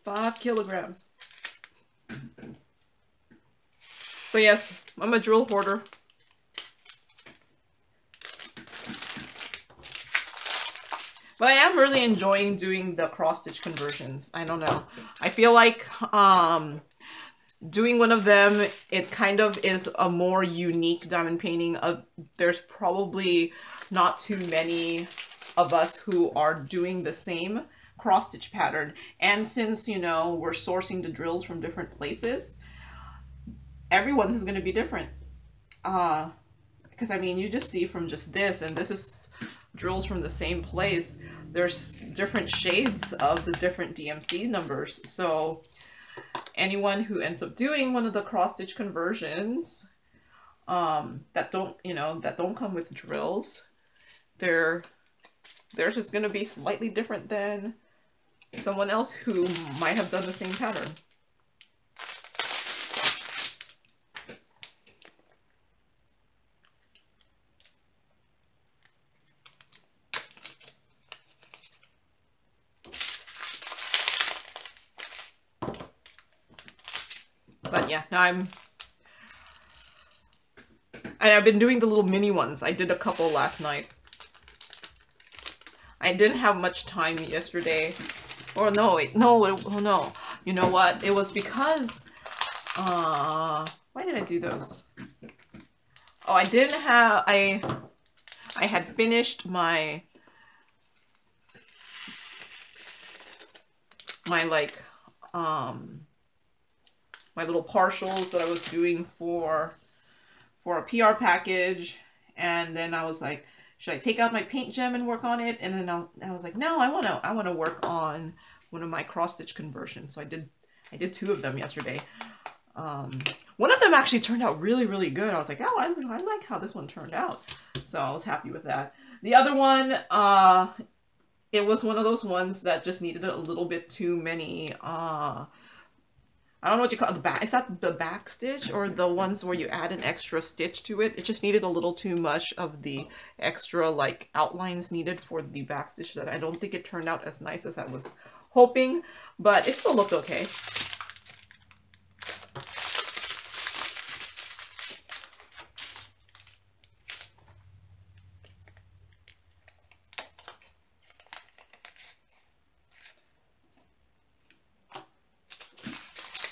$5 kilograms. So yes, I'm a drill hoarder. But I am really enjoying doing the cross-stitch conversions. I don't know. I feel like doing one of them, it kind of is a more unique diamond painting. There's probably not too many of us who are doing the same cross-stitch pattern. And since, we're sourcing the drills from different places, everyone's is going to be different. Because, you just see from just this, and this is drills from the same place. There's different shades of the different DMC numbers. So anyone who ends up doing one of the cross-stitch conversions that don't come with drills, theirs is going to be slightly different than someone else who might have done the same pattern. But yeah, now I've been doing the little mini ones. I did a couple last night. I didn't have much time yesterday. Or no, wait, no, oh no. You know what? It was because, why did I do those? Oh, I didn't have, I had finished my my little partials that I was doing for a PR package. And then I was like, should I take out my paint gem and work on it? And then I was like, no, I want to work on one of my cross stitch conversions. So I did 2 of them yesterday. One of them actually turned out really, really good. I was like, oh, I like how this one turned out. So I was happy with that. The other one, it was one of those ones that just needed a little bit too many, I don't know what you call it, the back. Is that the back stitch or the ones where you add an extra stitch to it? It just needed a little too much of the extra like outlines needed for the back stitch that I don't think it turned out as nice as I was hoping, but it still looked okay.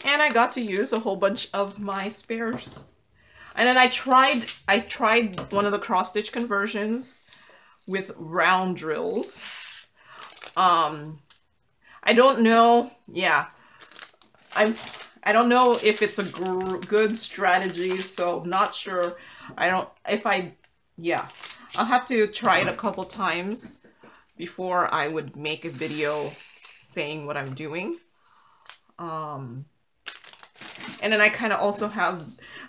And I got to use a whole bunch of my spares. And then I tried one of the cross stitch conversions with round drills. I don't know. Yeah. I don't know if it's a good strategy, so I'm not sure. Yeah. I'll have to try it a couple times before I would make a video saying what I'm doing. And then I kind of also have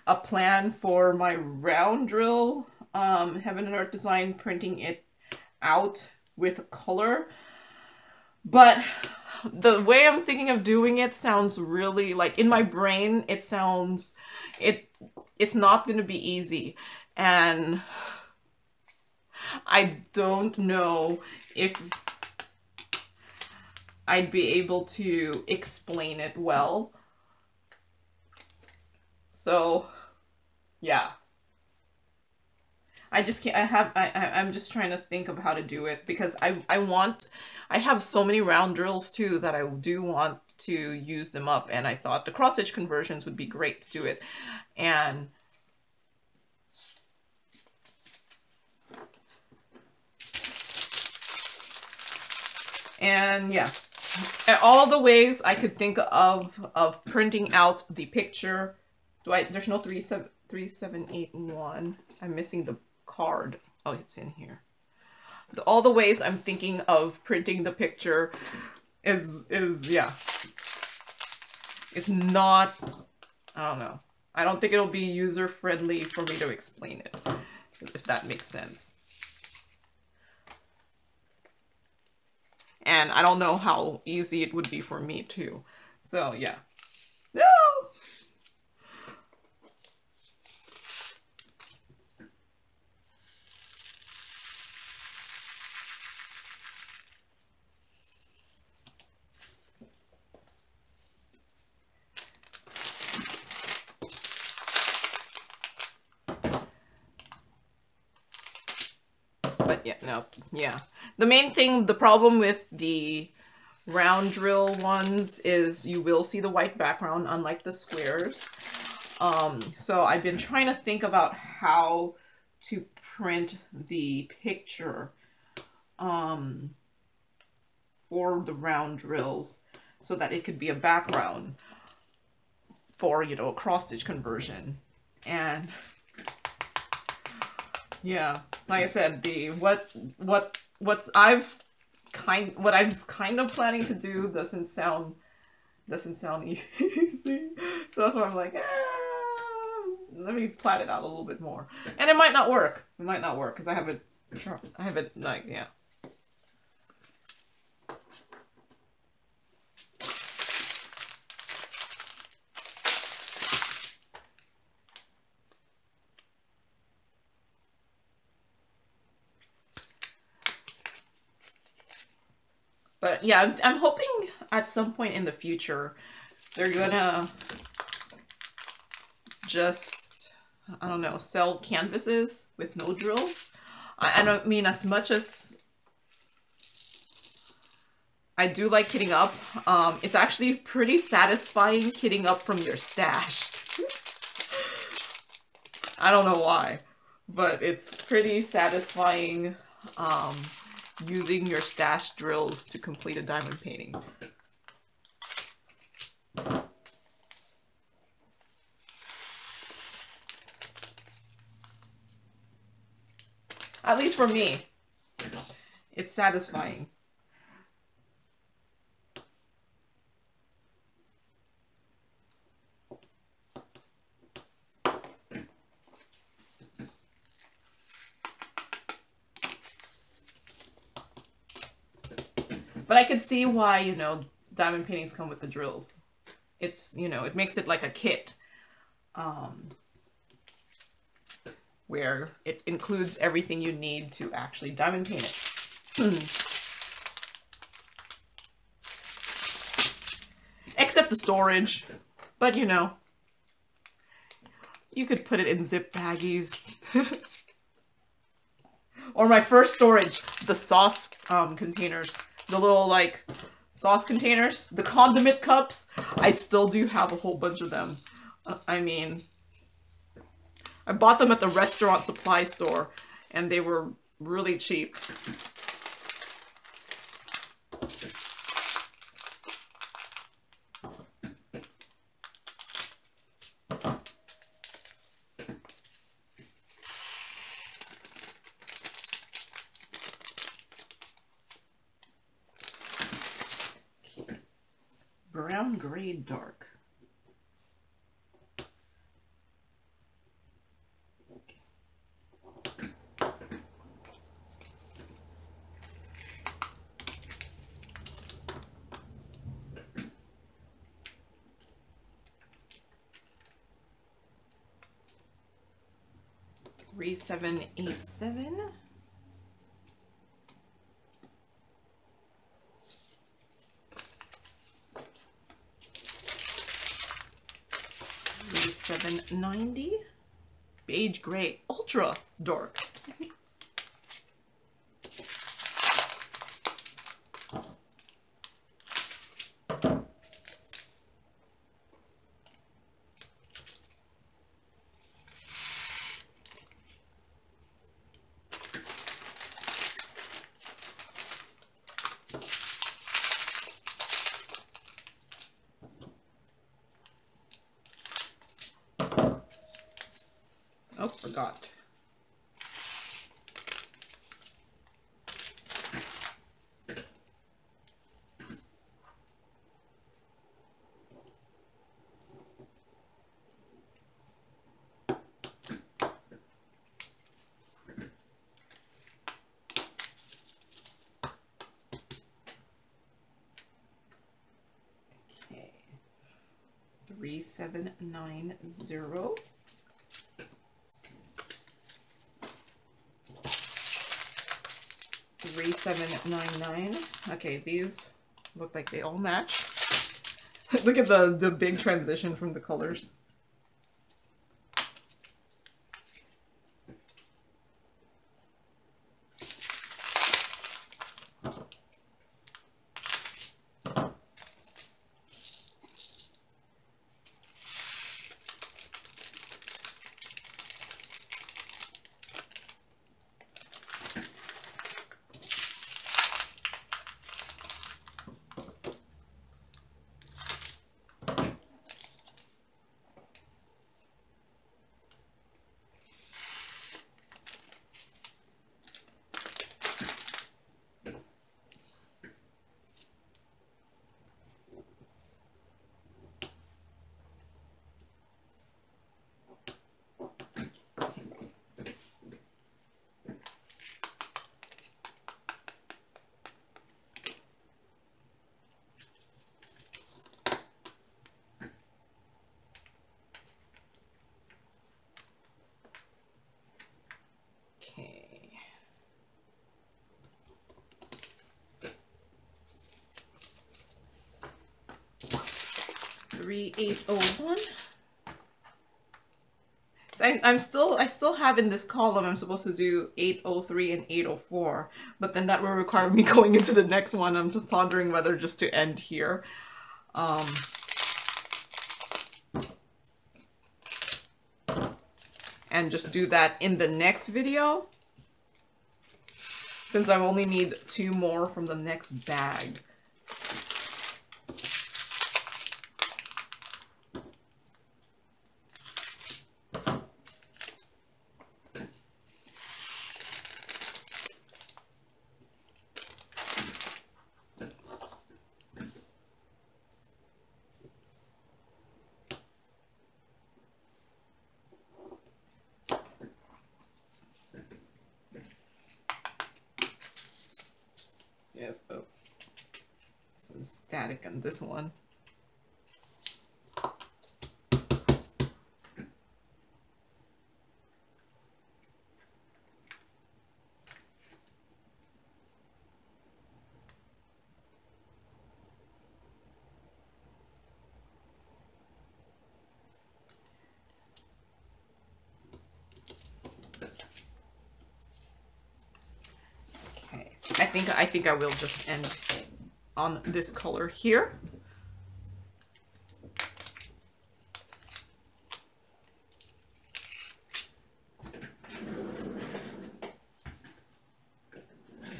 a plan for my round drill, Heaven and Earth Design, printing it out with color. But the way I'm thinking of doing it sounds really, like, in my brain, it sounds, it's not going to be easy. And I don't know if I'd be able to explain it well. So, yeah. I just can't, I'm just trying to think of how to do it, because I have so many round drills too that I do want to use them up, and I thought the cross stitch conversions would be great to do it. And yeah, all the ways I could think of printing out the picture. There's no 3781. I'm missing the card. Oh, it's in here. All the ways I'm thinking of printing the picture is yeah. It's not, I don't know. I don't think it'll be user friendly for me to explain it, if that makes sense. And I don't know how easy it would be for me too. So yeah. No! But yeah, no, yeah. The main thing, the problem with the round drill ones is you will see the white background, unlike the squares. So I've been trying to think about how to print the picture for the round drills so that it could be a background for, you know, a cross stitch conversion. And yeah, like I said, what I've kind of planning to do doesn't sound easy. So that's why I'm like, let me plan it out a little bit more. And it might not work. It might not work because I have it like, yeah. But yeah, I'm hoping at some point in the future they're gonna just, I don't know, sell canvases with no drills. I don't mean, as much as I do like kitting up, it's actually pretty satisfying kitting up from your stash. I don't know why, but it's pretty satisfying using your stash drills to complete a diamond painting. At least for me. It's satisfying. But I could see why, you know, diamond paintings come with the drills. It's, you know, it makes it like a kit. Where it includes everything you need to actually diamond paint it. Except the storage. But, you know, you could put it in zip baggies. Or my first storage, the sauce containers. The little, like, sauce containers. The condiment cups. I still do have a whole bunch of them. I mean, I bought them at the restaurant supply store, and they were really cheap. Brown, gray, dark. 3787. $790. Beige gray, ultra dark. Oh, forgot. Okay. 3790. 3799. Okay, these look like they all match. Look at the big transition from the colors. Okay. 3801. So I still have in this column, I'm supposed to do 803 and 804, but then that will require me going into the next one. I'm just pondering whether just to end here. And just do that in the next video, since I only need 2 more from the next bag. static on this one. I think I will just end on this color here.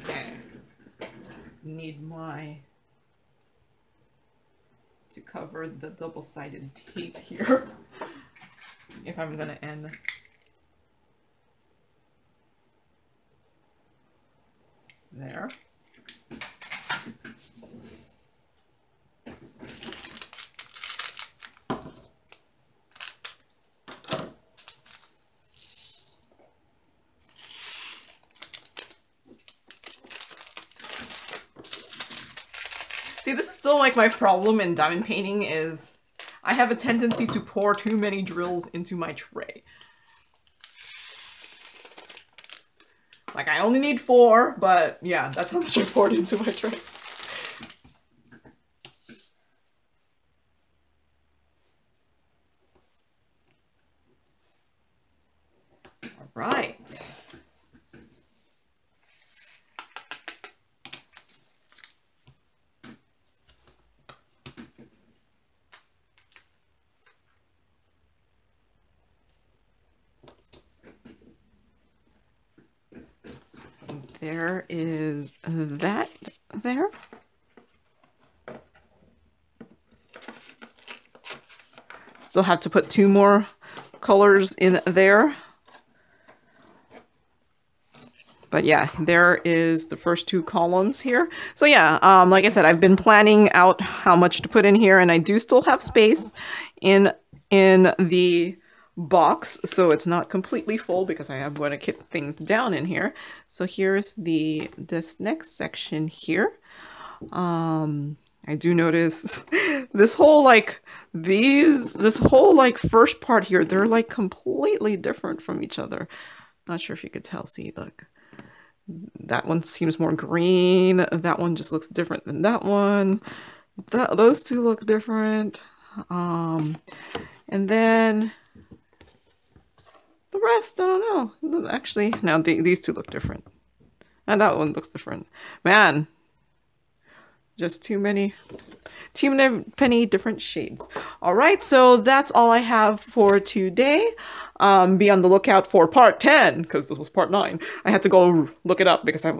Okay. Need to cover the double-sided tape here if I'm gonna end. There. See, this is still like my problem in diamond painting is I have a tendency to pour too many drills into my tray. Like, I only need 4, but yeah, that's how much I poured into my tray. All right. There is that there. Still have to put 2 more colors in there. But yeah, there is the first 2 columns here. So yeah, like I said, I've been planning out how much to put in here, and I do still have space in the box, so it's not completely full because I am going to keep things down in here. So here's this next section here. I do notice this whole first part here, they're like completely different from each other. Not sure if you could tell. See, look, that one seems more green. That one just looks different than that one. Those 2 look different. And then the rest, I don't know. Actually, no, these 2 look different. And that one looks different. Man, just too many different shades. All right, so that's all I have for today. Be on the lookout for part 10, because this was part 9. I had to go look it up because I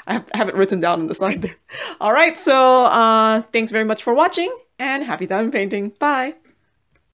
have it written down on the side there. All right, so thanks very much for watching, and happy diamond painting. Bye.